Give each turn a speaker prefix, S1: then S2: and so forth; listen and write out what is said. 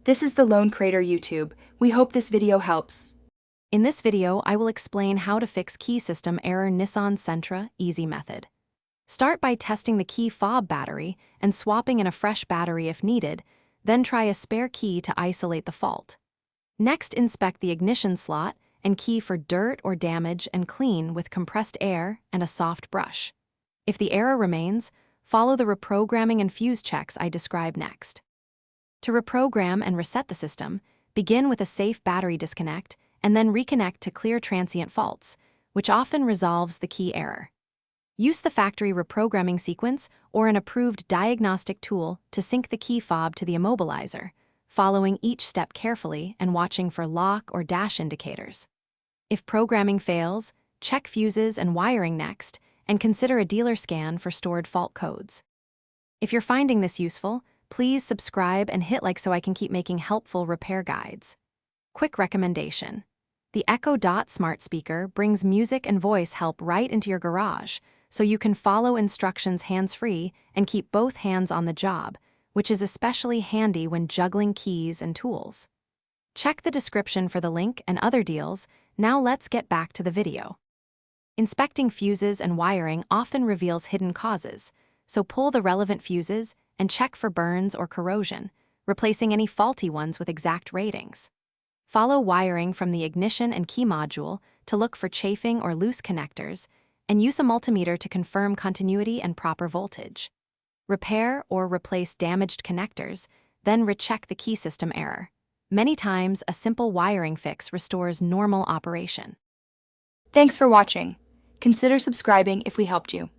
S1: This is the Lone Crater YouTube. We hope this video helps.
S2: In this video, I will explain how to fix key system error Nissan Sentra easy method. Start by testing the key fob battery and swapping in a fresh battery if needed, then try a spare key to isolate the fault. Next, inspect the ignition slot and key for dirt or damage and clean with compressed air and a soft brush. If the error remains, follow the reprogramming and fuse checks I describe next. To reprogram and reset the system, begin with a safe battery disconnect and then reconnect to clear transient faults, which often resolves the key error. Use the factory reprogramming sequence or an approved diagnostic tool to sync the key fob to the immobilizer, following each step carefully and watching for lock or dash indicators. If programming fails, check fuses and wiring next, and consider a dealer scan for stored fault codes. If you're finding this useful, please subscribe and hit like so I can keep making helpful repair guides. Quick recommendation. The Echo Dot smart speaker brings music and voice help right into your garage, so you can follow instructions hands-free and keep both hands on the job, which is especially handy when juggling keys and tools. Check the description for the link and other deals. Now let's get back to the video. Inspecting fuses and wiring often reveals hidden causes, so pull the relevant fuses and check for burns or corrosion, replacing any faulty ones with exact ratings. Follow wiring from the ignition and key module to look for chafing or loose connectors, and use a multimeter to confirm continuity and proper voltage. Repair or replace damaged connectors, then recheck the key system error. Many times, a simple wiring fix restores normal operation.
S1: Thanks for watching. Consider subscribing if we helped you.